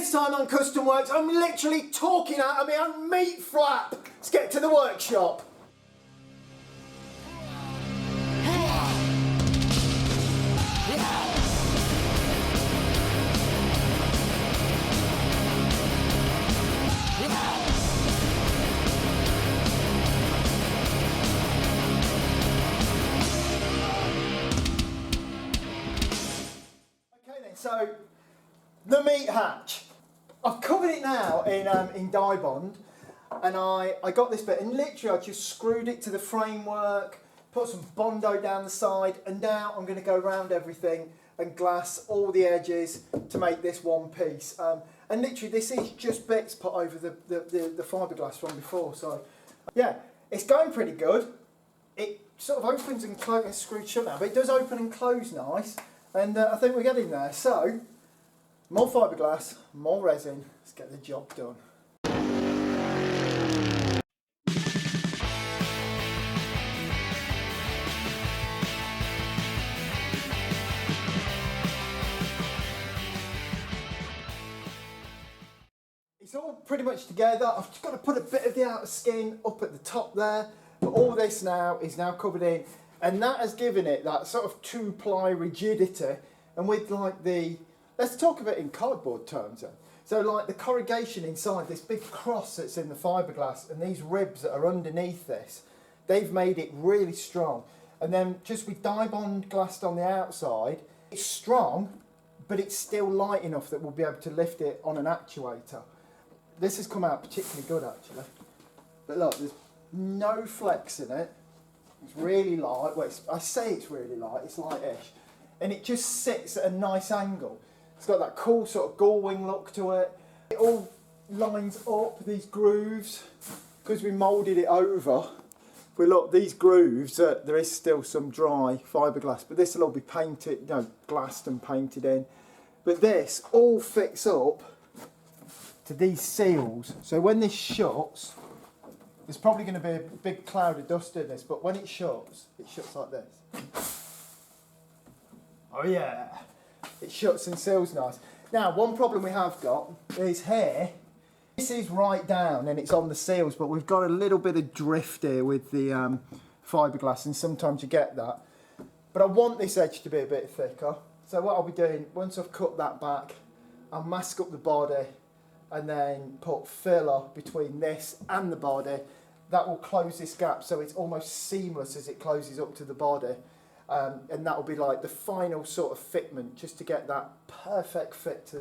This time on Custom Works, I'm literally talking out of my own meat flap. Let's get to the workshop. Okay then, so the meat hatch. I've covered it now in dye bond, and I got this bit, and literally I just screwed it to the framework, put some Bondo down the side, and now I'm going to go around everything and glass all the edges to make this one piece. And literally this is just bits put over the fiberglass from before, so yeah, it's going pretty good. It sort of opens and closes, it's screwed shut now, but it does open and close nice, and I think we're getting there. So more fiberglass, more resin, let's get the job done. It's all pretty much together. I've just got to put a bit of the outer skin up at the top there, but all this now is now covered in, and that has given it that sort of 2-ply rigidity, and with like the, let's talk of it in cardboard terms then. So like the corrugation inside, this big cross that's in the fiberglass, and these ribs that are underneath this, they've made it really strong. And then just with dye bond glassed on the outside, it's strong, but it's still light enough that we'll be able to lift it on an actuator. This has come out particularly good actually. But look, there's no flex in it. It's really light. Well, I say it's really light, it's light-ish. And it just sits at a nice angle. It's got that cool sort of gull wing look to it. It all lines up, these grooves, because we moulded it over. But look, these grooves, there is still some dry fiberglass, but this will all be painted, you know, glassed and painted in. But this all fits up to these seals. So when this shuts, there's probably going to be a big cloud of dust in this, but when it shuts like this. Oh yeah, it shuts and seals nice. Now, one problem we have got is here, this is right down and it's on the seals, but we've got a little bit of drift here with the fiberglass, and sometimes you get that. But I want this edge to be a bit thicker. So what I'll be doing, once I've cut that back, I'll mask up the body and then put filler between this and the body. That will close this gap so it's almost seamless as it closes up to the body. And that will be like the final sort of fitment, just to get that perfect fit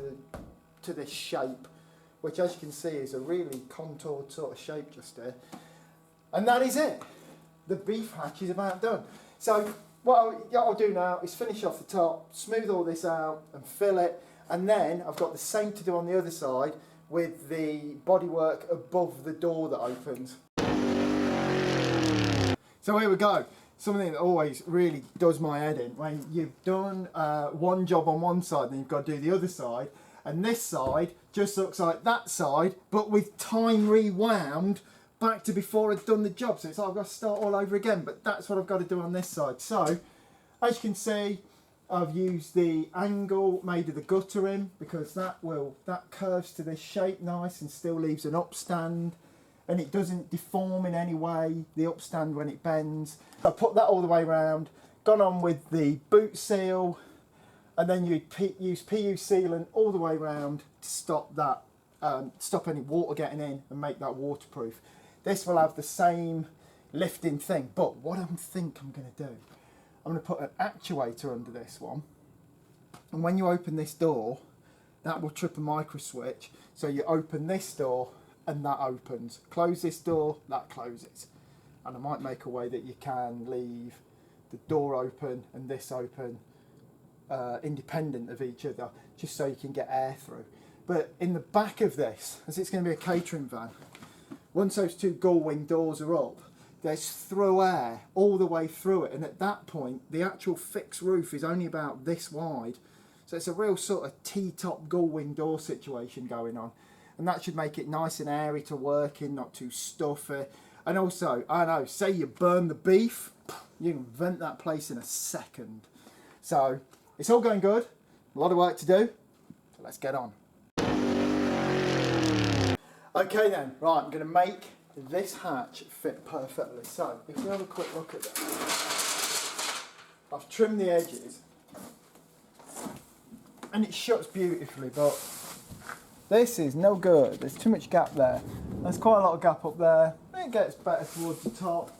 to this shape, which as you can see is a really contoured sort of shape just here. And that is it. The beef hatch is about done. So what I'll do now is finish off the top, smooth all this out and fill it, and then I've got the same to do on the other side with the bodywork above the door that opens. So here we go. Something that always really does my head in, when you've done one job on one side, then you've got to do the other side, and this side just looks like that side, but with time rewound back to before I'd done the job. So it's like I've got to start all over again, but that's what I've got to do on this side. So as you can see, I've used the angle made of the guttering, because that curves to this shape nice and still leaves an upstand, and it doesn't deform in any way, the upstand, when it bends. I put that all the way around, gone on with the boot seal, and then you use PU sealant all the way around to stop that, stop any water getting in and make that waterproof. This will have the same lifting thing, but what I think I'm going to do, I'm going to put an actuator under this one, and when you open this door, that will trip a micro switch, so you open this door and that opens. Close this door, that closes. And I might make a way that you can leave the door open and this open, independent of each other, just so you can get air through. But in the back of this, as it's going to be a catering van, once those two gull wing doors are up, there's through air all the way through it, and at that point the actual fixed roof is only about this wide, so it's a real sort of T-top gull wing door situation going on, and that should make it nice and airy to work in, not too stuffy. And also, I know, say you burn the beef, you can vent that place in a second. So it's all going good, a lot of work to do, so let's get on. Okay then, right, I'm going to make this hatch fit perfectly. So, if we have a quick look at this, I've trimmed the edges and it shuts beautifully, but this is no good. There's too much gap there. There's quite a lot of gap up there. It gets better towards the top.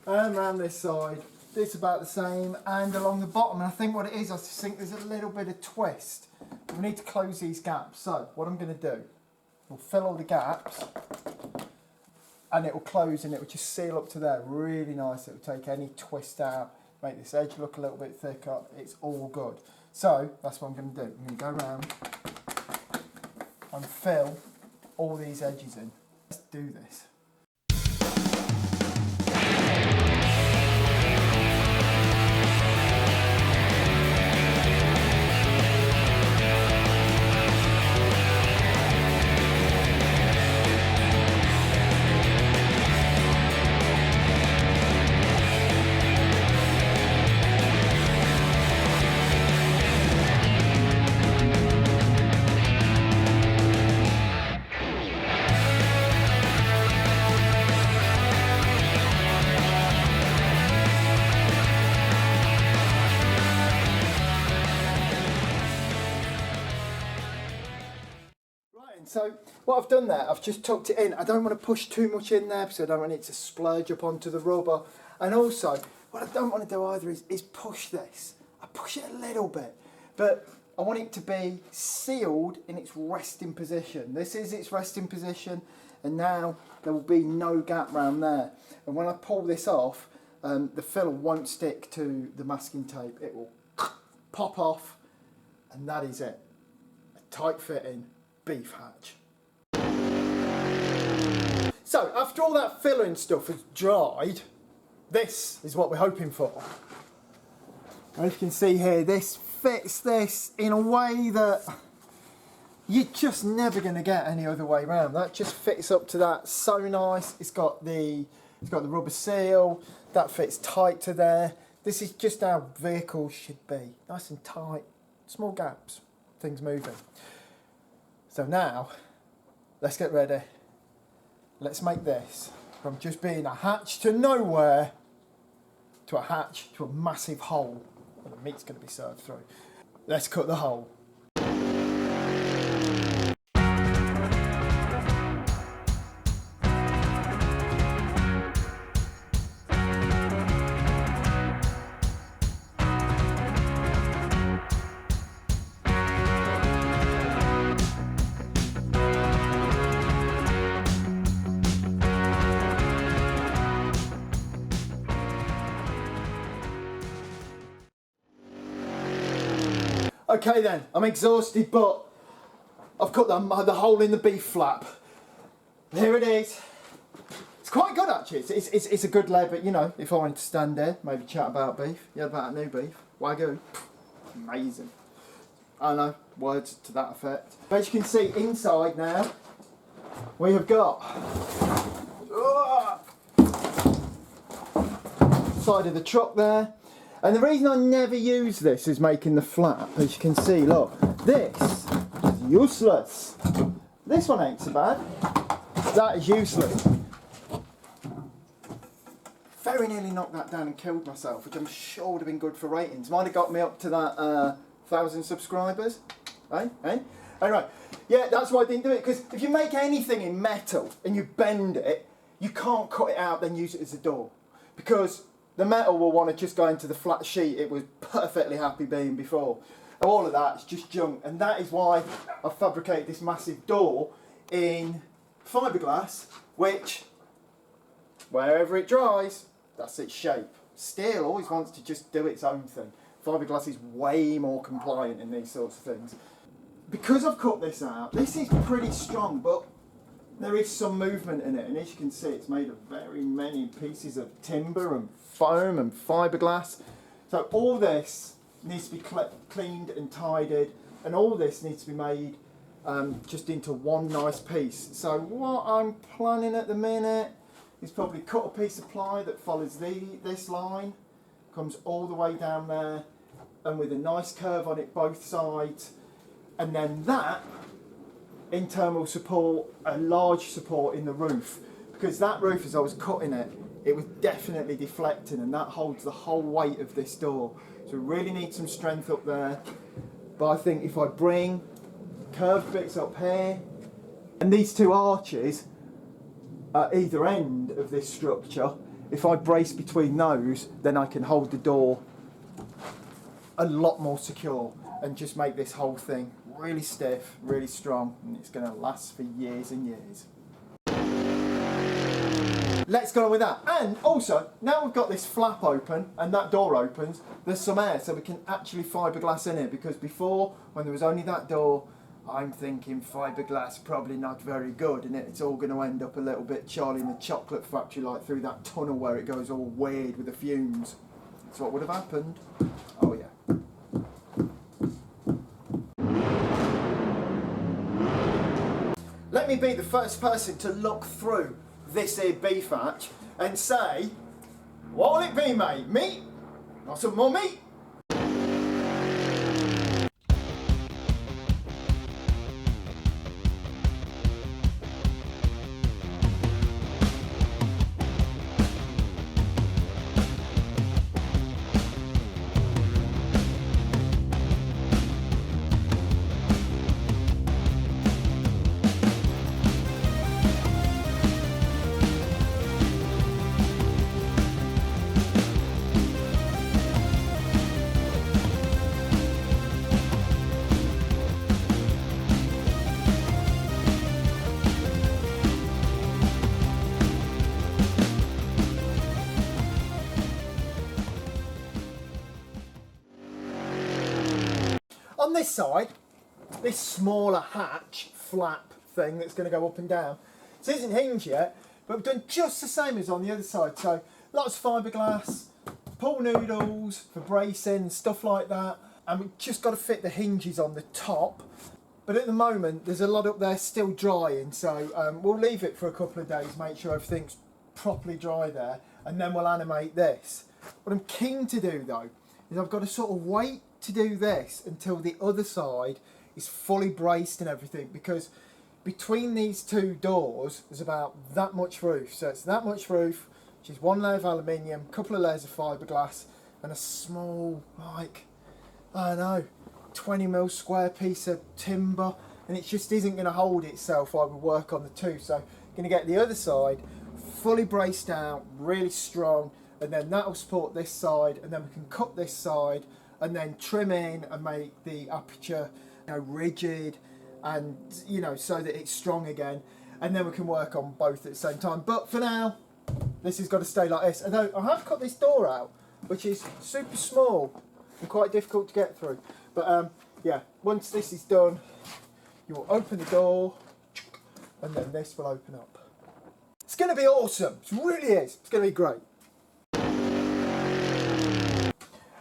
And around this side, it's about the same. And along the bottom, and I think what it is, I just think there's a little bit of twist. We need to close these gaps. So what I'm going to do, we'll fill all the gaps and it will close and it will just seal up to there. Really nice. It will take any twist out, make this edge look a little bit thicker. It's all good. So that's what I'm going to do. I'm going to go around and fill all these edges in. Let's do this. So what I've done there, I've just tucked it in. I don't want to push too much in there because I don't want it to splurge up onto the rubber. And also, what I don't want to do either is push this. I push it a little bit, but I want it to be sealed in its resting position. This is its resting position, and now there will be no gap round there. And when I pull this off, the filler won't stick to the masking tape. It will pop off, and that is it. A tight fitting beef hatch. So after all that filler and stuff has dried, this is what we're hoping for. As you can see here, this fits this in a way that you're just never going to get any other way around. That just fits up to that so nice. It's got the rubber seal, that fits tight to there. This is just how vehicles should be, nice and tight, small gaps, things moving. So now, let's get ready. Let's make this from just being a hatch to nowhere to a hatch to a massive hole where the meat's going to be served through. Let's cut the hole. Okay then, I'm exhausted, but I've cut the hole in the beef flap. Here it is. It's quite good actually. It's a good leg, but you know, if I wanted to stand there, maybe chat about beef. Yeah, about a new beef. Wagyu. Amazing. I know, words to that effect. But as you can see inside now, we have got side of the truck there. And the reason I never use this is making the flap. As you can see, look, this is useless. This one ain't so bad. That is useless. Very nearly knocked that down and killed myself, which I'm sure would have been good for ratings. Might have got me up to that 1,000 subscribers. Eh? Anyway, yeah, that's why I didn't do it. Because if you make anything in metal and you bend it, you can't cut it out then use it as a door. Because the metal will want to just go into the flat sheet it was perfectly happy being before. All of that is just junk, and that is why I've fabricated this massive door in fiberglass, which, wherever it dries, that's its shape. Steel always wants to just do its own thing. Fiberglass is way more compliant in these sorts of things. Because I've cut this out, this is pretty strong, but there is some movement in it, and as you can see, it's made of very many pieces of timber and foam and fiberglass. So all this needs to be cleaned and tidied, and all this needs to be made just into one nice piece. So what I'm planning at the minute is probably cut a piece of ply that follows this line, comes all the way down there, and with a nice curve on it both sides, and then that internal support, a large support in the roof, because that roof, as I was cutting it, it was definitely deflecting, and that holds the whole weight of this door. So we really need some strength up there. But I think if I bring curved bits up here, and these two arches at either end of this structure, if I brace between those, then I can hold the door a lot more secure and just make this whole thing really stiff, really strong, and it's going to last for years and years. Let's go on with that. And also, now we've got this flap open and that door opens, there's some air, so we can actually fiberglass in it, because before, when there was only that door, I'm thinking fiberglass probably not very good, and it's all going to end up a little bit Charlie in the Chocolate Factory, like through that tunnel where it goes all weird with the fumes. That's what would have happened. Oh yeah. Let me be the first person to look through this here beef hatch and say, what will it be, mate? Meat? Not some more meat? On this side, this smaller hatch flap thing that's going to go up and down, it isn't hinged yet, but we've done just the same as on the other side. So lots of fiberglass, pool noodles for bracing, stuff like that, and we've just got to fit the hinges on the top. But at the moment, there's a lot up there still drying, so we'll leave it for a couple of days, make sure everything's properly dry there, and then we'll animate this. What I'm keen to do though, is I've got to sort of wait to do this until the other side is fully braced and everything, because between these two doors there's about that much roof. So it's that much roof, which is one layer of aluminium, a couple of layers of fiberglass, and a small, like, I don't know, 20mm square piece of timber, and it just isn't going to hold itself while we work on the two. So I'm going to get the other side fully braced out, really strong, and then that'll support this side, and then we can cut this side and then trim in and make the aperture, you know, rigid, and, you know, so that it's strong again, and then we can work on both at the same time. But for now, this has got to stay like this. Although I have cut this door out, which is super small and quite difficult to get through. But yeah, once this is done, you will open the door, and then this will open up. It's going to be awesome. It really is. It's going to be great.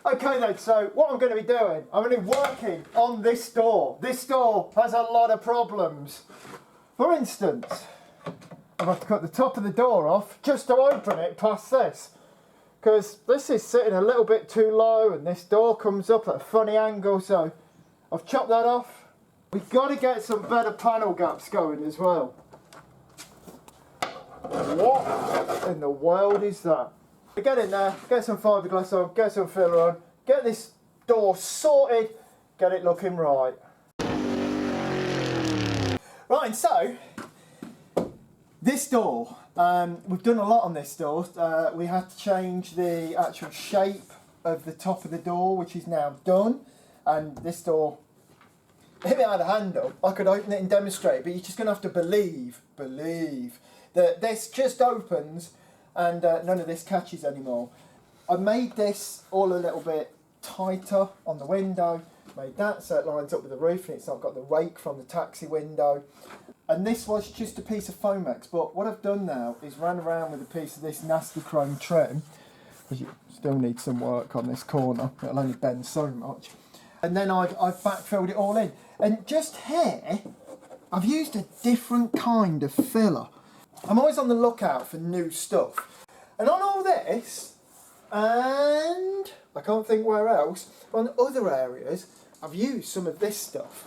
Okay then, so what I'm going to be doing, I'm going to be working on this door. This door has a lot of problems. For instance, I've got to cut the top of the door off just to open it past this, because this is sitting a little bit too low and this door comes up at a funny angle, so I've chopped that off. We've got to get some better panel gaps going as well. What in the world is that? Get in there, get some fiberglass on, get some filler on, get this door sorted, get it looking right. Right, and so, this door, we've done a lot on this door. We had to change the actual shape of the top of the door, which is now done. And this door, if it had a handle, I could open it and demonstrate, but you're just going to have to believe that this just opens and none of this catches anymore. I made this all a little bit tighter on the window, made that so it lines up with the roof and it's not got the rake from the taxi window. And this was just a piece of Foamex, but what I've done now is ran around with a piece of this nasty chrome trim, because you still need some work on this corner, it'll only bend so much. And then I've backfilled it all in. And just here, I've used a different kind of filler. I'm always on the lookout for new stuff. And on all this, and I can't think where else, on other areas, I've used some of this stuff.